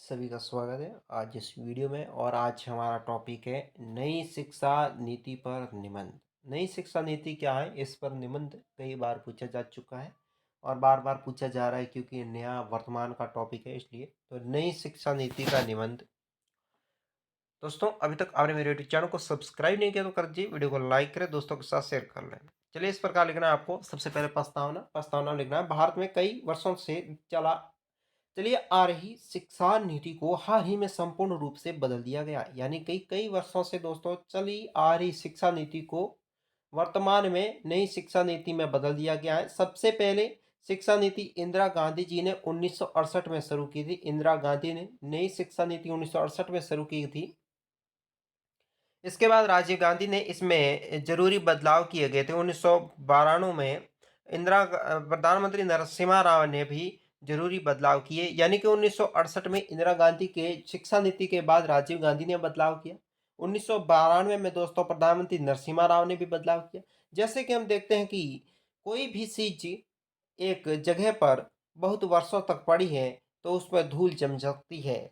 सभी का स्वागत है आज इस वीडियो में। और आज हमारा टॉपिक है नई शिक्षा नीति पर निबंध। नई शिक्षा नीति क्या है, इस पर निबंध कई बार पूछा जा चुका है और बार बार पूछा जा रहा है क्योंकि नया वर्तमान का टॉपिक है, इसलिए तो नई शिक्षा नीति का निबंध। दोस्तों, अभी तक आपने मेरे यूट्यूब चैनल को सब्सक्राइब नहीं किया तो कर दीजिए, वीडियो को लाइक करें, दोस्तों के साथ शेयर कर लें। चलिए, इस प्रकार लिखना है आपको। सबसे पहले प्रस्तावना प्रस्तावना लिखना है। भारत में कई वर्षों से चलिए आ रही शिक्षा नीति को हाल ही में संपूर्ण रूप से बदल दिया गया। यानी कई कई वर्षों से दोस्तों चली आ रही शिक्षा नीति को वर्तमान में नई शिक्षा नीति में बदल दिया गया है। सबसे पहले शिक्षा नीति इंदिरा गांधी जी ने 1968 में शुरू की थी। इंदिरा गांधी ने नई शिक्षा नीति 1968 में शुरू की थी। इसके बाद राजीव गांधी ने इसमें जरूरी बदलाव किए गए थे। 1992 में प्रधानमंत्री नरसिम्हा राव ने भी जरूरी बदलाव किए। यानी कि 1968 में इंदिरा गांधी के शिक्षा नीति के बाद राजीव गांधी ने बदलाव किया। 1992 में दोस्तों प्रधानमंत्री नरसिम्हा राव ने भी बदलाव किया। जैसे कि हम देखते हैं कि कोई भी चीज एक जगह पर बहुत वर्षों तक पड़ी है तो उस पर धूल जम सकती है।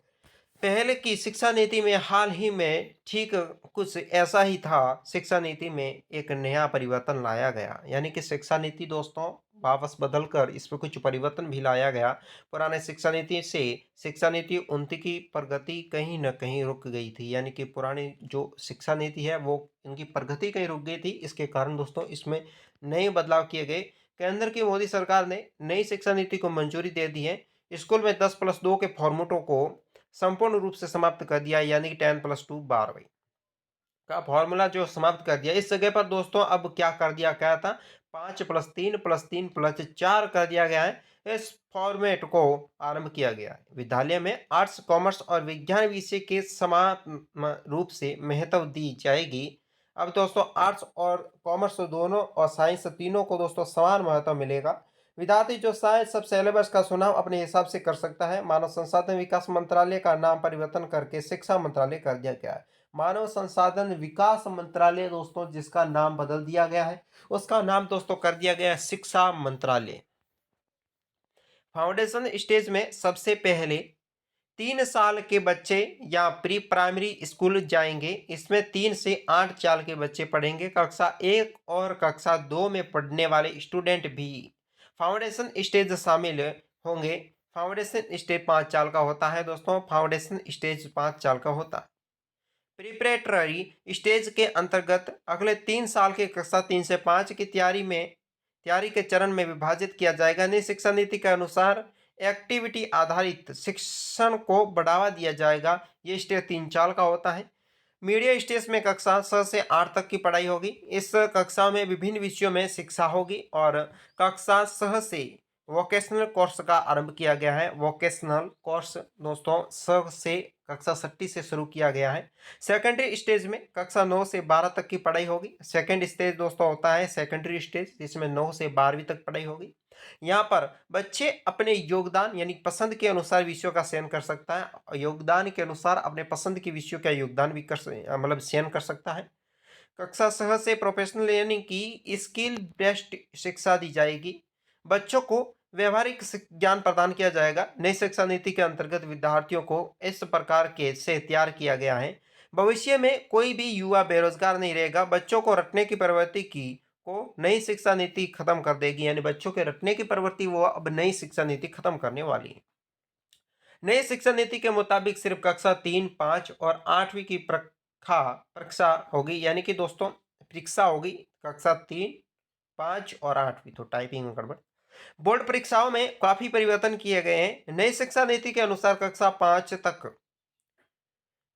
पहले की शिक्षा नीति में हाल ही में ठीक कुछ ऐसा ही था। शिक्षा नीति में एक नया परिवर्तन लाया गया। यानी कि शिक्षा नीति दोस्तों वापस बदलकर इसमें कुछ परिवर्तन भी लाया गया। पुराने शिक्षा नीति से शिक्षा नीति उन्नति की प्रगति कहीं न कहीं रुक गई थी। यानी कि पुरानी जो शिक्षा नीति है वो इनकी प्रगति कहीं रुक गई थी। इसके कारण दोस्तों इसमें नए बदलाव किए गए। केंद्र की मोदी सरकार ने नई शिक्षा नीति को मंजूरी दे दी है। स्कूल में 10+2 के फॉर्मूटों को संपूर्ण रूप से समाप्त कर दिया। यानी कि 10+2 12वीं का फॉर्मूला जो समाप्त कर दिया। इस जगह पर दोस्तों अब क्या कर दिया गया था, 5+3+3+4 कर दिया गया है। इस फॉर्मेट को आरंभ किया गया है। विद्यालय में आर्ट्स, कॉमर्स और विज्ञान विषय के समान रूप से महत्व दी जाएगी। अब दोस्तों आर्ट्स और कॉमर्स दोनों और साइंस तीनों को दोस्तों समान महत्व मिलेगा। विद्यार्थी जो शायद सब सिलेबस का चुनाव अपने हिसाब से कर सकता है। मानव संसाधन विकास मंत्रालय का नाम परिवर्तन करके शिक्षा मंत्रालय कर दिया गया है। मानव संसाधन विकास मंत्रालय दोस्तों जिसका नाम बदल दिया गया है, उसका नाम दोस्तों कर दिया गया है शिक्षा मंत्रालय। फाउंडेशन स्टेज में सबसे पहले 3 साल के बच्चे या प्री प्राइमरी स्कूल जाएंगे। इसमें 3 से 8 साल के बच्चे पढ़ेंगे। कक्षा 1 और कक्षा 2 में पढ़ने वाले स्टूडेंट भी फाउंडेशन स्टेज शामिल होंगे। फाउंडेशन स्टेज 5 साल का होता है दोस्तों। फाउंडेशन स्टेज 5 साल का होता है। प्रिपरेटरी स्टेज के अंतर्गत अगले 3 साल के कक्षा 3 से 5 की तैयारी के चरण में विभाजित किया जाएगा। नई शिक्षा नीति के अनुसार एक्टिविटी आधारित शिक्षण को बढ़ावा दिया जाएगा। ये स्टेज 3 साल का होता है। मीडिया स्टेज में कक्षा 6 से 8 तक की पढ़ाई होगी। इस कक्षा में विभिन्न विषयों में शिक्षा होगी और कक्षा 6 से वोकेशनल कोर्स का आरंभ किया गया है। वोकेशनल कोर्स दोस्तों 6 से कक्षा 6 से शुरू किया गया है। सेकेंडरी स्टेज में कक्षा 9 से 12 तक की पढ़ाई होगी। सेकेंड स्टेज दोस्तों होता है सेकेंडरी स्टेज, जिसमें 9 से 12वीं तक पढ़ाई होगी। यहाँ पर बच्चे अपने योगदान यानी पसंद के अनुसार विषयों का चयन कर सकता है। योगदान के अनुसार अपने पसंद के विषयों का योगदान भी मतलब चयन कर सकता है। कक्षा 6 से प्रोफेशनल यानी कि स्किल बेस्ड शिक्षा दी जाएगी। बच्चों को व्यवहारिक ज्ञान प्रदान किया जाएगा। नई शिक्षा नीति के अंतर्गत विद्यार्थियों को इस प्रकार के से तैयार किया गया है। भविष्य में कोई भी युवा बेरोजगार नहीं रहेगा। बच्चों को रटने की प्रवृत्ति की को नई शिक्षा नीति खत्म कर देगी। यानी बच्चों के रटने की प्रवृत्ति वो अब नई शिक्षा नीति खत्म करने वाली है। नई शिक्षा नीति के मुताबिक सिर्फ कक्षा 3, 5 और 8वीं की परीक्षा होगी। यानी कि दोस्तों परीक्षा होगी कक्षा 3, 5 और 8वीं। तो टाइपिंग में गड़बड़। बोर्ड परीक्षाओं में काफी परिवर्तन किए गए हैं। नई शिक्षा नीति के अनुसार कक्षा 5 तक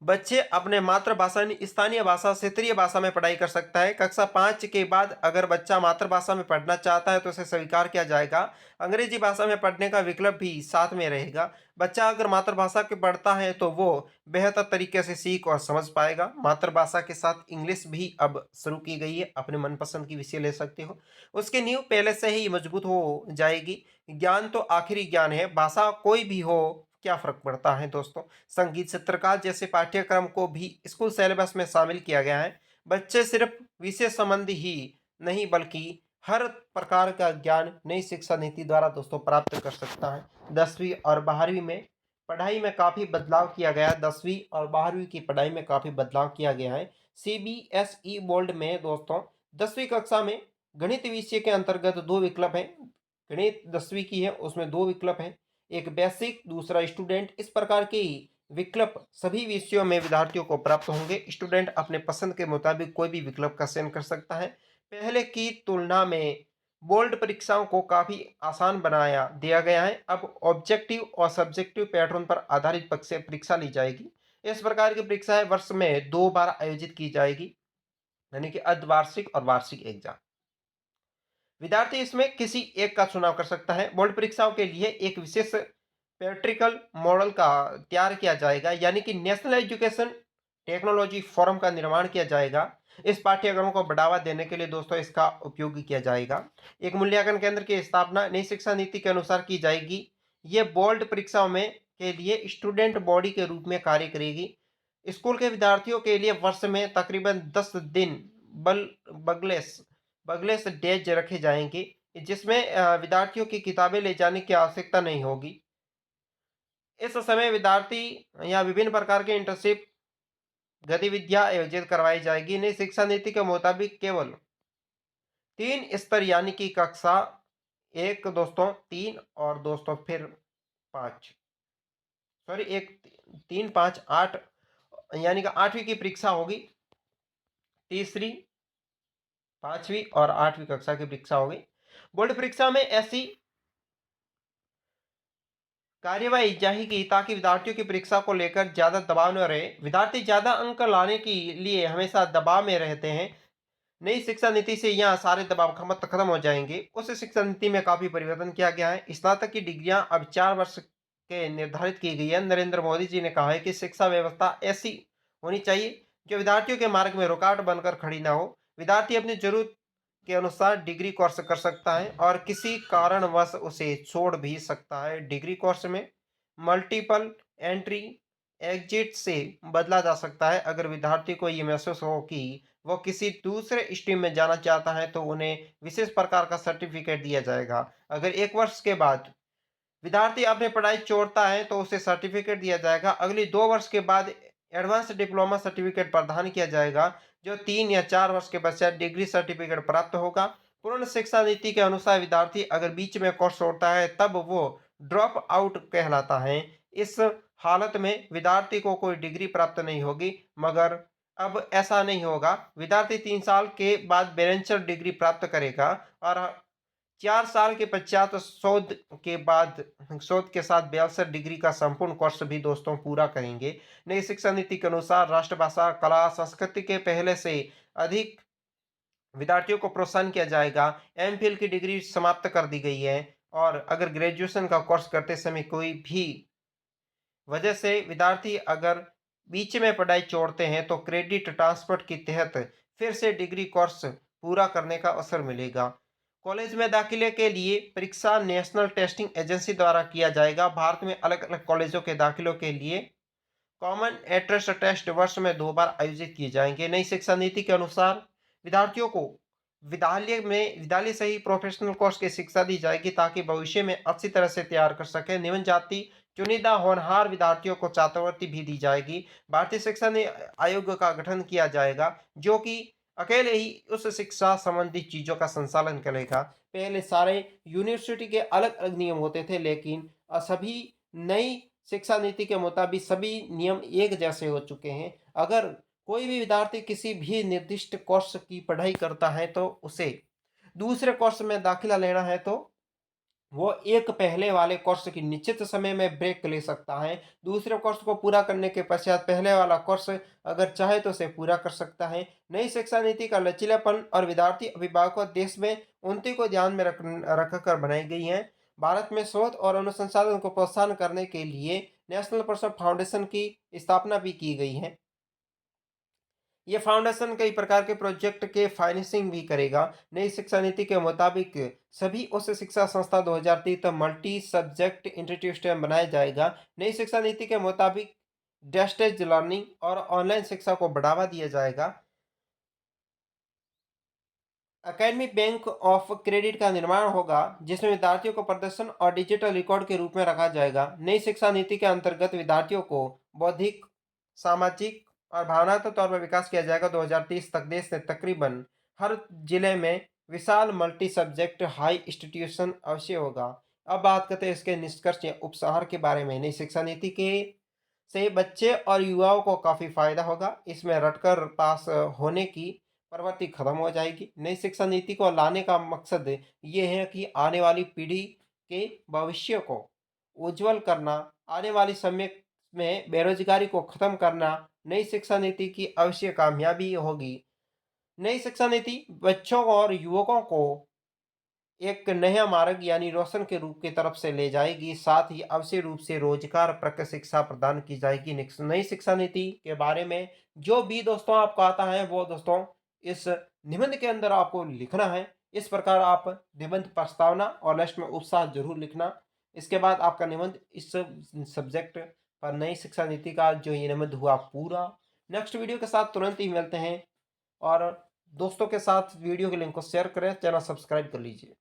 बच्चे अपने मातृभाषा यानी स्थानीय भाषा क्षेत्रीय भाषा में पढ़ाई कर सकता है। कक्षा 5 के बाद अगर बच्चा मातृभाषा में पढ़ना चाहता है तो उसे स्वीकार किया जाएगा। अंग्रेजी भाषा में पढ़ने का विकल्प भी साथ में रहेगा। बच्चा अगर मातृभाषा के पढ़ता है तो वो बेहतर तरीके से सीख और समझ पाएगा। मातृभाषा के साथ इंग्लिश भी अब शुरू की गई है। अपने मनपसंद की विषय ले सकते हो। उसकी नींव पहले से ही मजबूत हो जाएगी। ज्ञान तो आखिरी ज्ञान है। भाषा कोई भी हो, क्या फर्क पड़ता है दोस्तों। संगीत, चित्रकार जैसे पाठ्यक्रम को भी स्कूल सिलेबस में शामिल किया गया है। बच्चे सिर्फ विषय संबंधी ही नहीं बल्कि हर प्रकार का ज्ञान नई शिक्षा नीति द्वारा दोस्तों प्राप्त कर सकता है। 10वीं और 12वीं में पढ़ाई में काफ़ी बदलाव किया गया है। 10वीं और 12वीं की पढ़ाई में काफ़ी बदलाव किया गया है। सीबीएसई बोर्ड में दोस्तों 10वीं कक्षा में गणित विषय के अंतर्गत 2 विकल्प हैं। गणित 10वीं की है, उसमें 2 विकल्प हैं। एक बेसिक, दूसरा स्टूडेंट। इस प्रकार के विकल्प सभी विषयों में विद्यार्थियों को प्राप्त होंगे। स्टूडेंट अपने पसंद के मुताबिक कोई भी विकल्प का चयन कर सकता है। पहले की तुलना में बोर्ड परीक्षाओं को काफ़ी आसान बनाया दिया गया है। अब ऑब्जेक्टिव और सब्जेक्टिव पैटर्न पर आधारित परीक्षा ली जाएगी। इस प्रकार की परीक्षाएं वर्ष में 2 बार आयोजित की जाएगी, यानी कि अर्धवार्षिक और वार्षिक एग्जाम। विद्यार्थी इसमें किसी एक का चुनाव कर सकता है। बोर्ड परीक्षाओं के लिए एक विशेष प्रैक्टिकल मॉडल का तैयार किया जाएगा, यानी कि नेशनल एजुकेशन टेक्नोलॉजी फोरम का निर्माण किया जाएगा। इस पाठ्यक्रम को बढ़ावा देने के लिए दोस्तों इसका उपयोग किया जाएगा। एक मूल्यांकन केंद्र की स्थापना नई शिक्षा नीति के अनुसार की जाएगी। ये बोर्ड परीक्षाओं में के लिए स्टूडेंट बॉडी के रूप में कार्य करेगी। स्कूल के विद्यार्थियों के लिए वर्ष में तकरीबन 10 दिन बल बगलेस बगलेस डेज रखे जाएंगे, जिसमें विद्यार्थियों की किताबें ले जाने की आवश्यकता नहीं होगी। इस समय विद्यार्थी या विभिन्न प्रकार के इंटर्नशिप गतिविधियां आयोजित करवाई जाएगी। नई शिक्षा नीति के मुताबिक केवल 3 स्तर, यानी कि कक्षा 1 दोस्तों 3 और दोस्तों फिर 5, सॉरी 1 3 5 8, यानी कि 8वीं की परीक्षा होगी। तीसरी, 5वीं और 8वीं कक्षा की परीक्षा होगी। बोर्ड परीक्षा में ऐसी कार्यवाही जाएगी ताकि विद्यार्थियों की परीक्षा को लेकर ज्यादा दबाव न रहे। विद्यार्थी ज्यादा अंक लाने के लिए हमेशा दबाव में रहते हैं। नई शिक्षा नीति से यहाँ सारे दबाव खत्म हो जाएंगे। उस शिक्षा नीति में काफी परिवर्तन किया गया है। स्नातक की डिग्रियां अब 4 वर्ष के निर्धारित की गई है। नरेंद्र मोदी जी ने कहा है कि शिक्षा व्यवस्था ऐसी होनी चाहिए जो विद्यार्थियों के मार्ग में रुकावट बनकर खड़ी ना हो। विद्यार्थी अपनी जरूरत के अनुसार डिग्री कोर्स कर सकता है और किसी कारणवश उसे छोड़ भी सकता है। डिग्री कोर्स में मल्टीपल एंट्री एग्जिट से बदला जा सकता है। अगर विद्यार्थी को ये महसूस हो कि वो किसी दूसरे स्ट्रीम में जाना चाहता है तो उन्हें विशेष प्रकार का सर्टिफिकेट दिया जाएगा। अगर 1 वर्ष के बाद विद्यार्थी अपनी पढ़ाई छोड़ता है तो उसे सर्टिफिकेट दिया जाएगा। अगली 2 वर्ष के बाद एडवांस डिप्लोमा सर्टिफिकेट प्रदान किया जाएगा, जो 3 या 4 वर्ष के पश्चात डिग्री सर्टिफिकेट प्राप्त होगा। पूर्ण शिक्षा नीति के अनुसार विद्यार्थी अगर बीच में कोर्स छोड़ता है तब वो ड्रॉप आउट कहलाता है। इस हालत में विद्यार्थी को कोई डिग्री प्राप्त नहीं होगी, मगर अब ऐसा नहीं होगा। विद्यार्थी 3 साल के बाद बैचलर डिग्री प्राप्त करेगा और 4 साल के पश्चात शोध के साथ बैचलर डिग्री का संपूर्ण कोर्स भी दोस्तों पूरा करेंगे। नई शिक्षा नीति के अनुसार राष्ट्रभाषा, कला, संस्कृति के पहले से अधिक विद्यार्थियों को प्रोत्साहन किया जाएगा। एमफिल की डिग्री समाप्त कर दी गई है और अगर ग्रेजुएशन का कोर्स करते समय कोई भी वजह से विद्यार्थी अगर बीच में पढ़ाई छोड़ते हैं तो क्रेडिट ट्रांसफर के तहत फिर से डिग्री कोर्स पूरा करने का अवसर मिलेगा। कॉलेज में दाखिले के लिए परीक्षा नेशनल टेस्टिंग एजेंसी द्वारा किया जाएगा। भारत में अलग अलग कॉलेजों के दाखिलों के लिए कॉमन एंट्रेंस टेस्ट वर्ष में 2 बार आयोजित किए जाएंगे। नई शिक्षा नीति के अनुसार विद्यार्थियों को विद्यालय से ही प्रोफेशनल कोर्स की शिक्षा दी जाएगी ताकि भविष्य में अच्छी तरह से तैयार कर सके। निम्न जाति चुनिंदा होनहार विद्यार्थियों को छात्रवृत्ति भी दी जाएगी। भारतीय शिक्षा आयोग का गठन किया जाएगा जो कि अकेले ही उस शिक्षा संबंधी चीजों का संचालन करेगा। पहले सारे यूनिवर्सिटी के अलग अलग नियम होते थे, लेकिन सभी नई शिक्षा नीति के मुताबिक सभी नियम एक जैसे हो चुके हैं। अगर कोई भी विद्यार्थी किसी भी निर्दिष्ट कोर्स की पढ़ाई करता है तो उसे दूसरे कोर्स में दाखिला लेना है तो वो एक पहले वाले कोर्स की निश्चित समय में ब्रेक ले सकता है। दूसरे कोर्स को पूरा करने के पश्चात पहले वाला कोर्स अगर चाहे तो उसे पूरा कर सकता है। नई शिक्षा नीति का लचीलापन और विद्यार्थी अभिभावकों देश में उन्नति को ध्यान में रखकर बनाई गई है। भारत में शोध और अनुसंधान को प्रोत्साहन करने के लिए नेशनल पर्सन फाउंडेशन की स्थापना भी की गई है। ये फाउंडेशन कई प्रकार के प्रोजेक्ट के फाइनेंसिंग भी करेगा। नई शिक्षा नीति के मुताबिक सभी उच्च शिक्षा संस्था 2030 तक मल्टी सब्जेक्ट इंस्टीट्यूशन बनाया जाएगा। नई शिक्षा नीति के मुताबिक डिस्टेंस लर्निंग और ऑनलाइन शिक्षा को बढ़ावा दिया जाएगा। एकेडमिक बैंक ऑफ क्रेडिट का निर्माण होगा, जिसमें विद्यार्थियों को प्रदर्शन और डिजिटल रिकॉर्ड के रूप में रखा जाएगा। नई शिक्षा नीति के अंतर्गत विद्यार्थियों को बौद्धिक, सामाजिक और भावनात्मक तौर पर विकास किया जाएगा। 2030 तक देश में तकरीबन हर जिले में विशाल मल्टी सब्जेक्ट हाई इंस्टीट्यूशन अवश्य होगा। अब बात करते हैं इसके निष्कर्ष या उपसार के बारे में। नई शिक्षा नीति के से बच्चे और युवाओं को काफ़ी फायदा होगा। इसमें रटकर पास होने की प्रवृत्ति खत्म हो जाएगी। नई शिक्षा नीति को लाने का मकसद ये है कि आने वाली पीढ़ी के भविष्य को उज्जवल करना, आने वाली समय में बेरोजगारी को खत्म करना नई शिक्षा नीति की अवश्य कामयाबी होगी। नई शिक्षा नीति बच्चों और युवकों को एक नया मार्ग यानी रोशन के रूप की तरफ से ले जाएगी। साथ ही अवश्य रूप से रोजगार शिक्षा प्रदान की जाएगी। नई शिक्षा नीति के बारे में जो भी दोस्तों आपको आता है वो दोस्तों इस निबंध के अंदर आपको लिखना है। इस प्रकार आप निबंध प्रस्तावना और लास्ट में उपसार जरूर लिखना। इसके बाद आपका निबंध इस सब्जेक्ट पर नई शिक्षा नीति का जो ये निबंध हुआ पूरा। नेक्स्ट वीडियो के साथ तुरंत ही मिलते हैं और दोस्तों के साथ वीडियो के लिंक को शेयर करें, चैनल सब्सक्राइब कर लीजिए।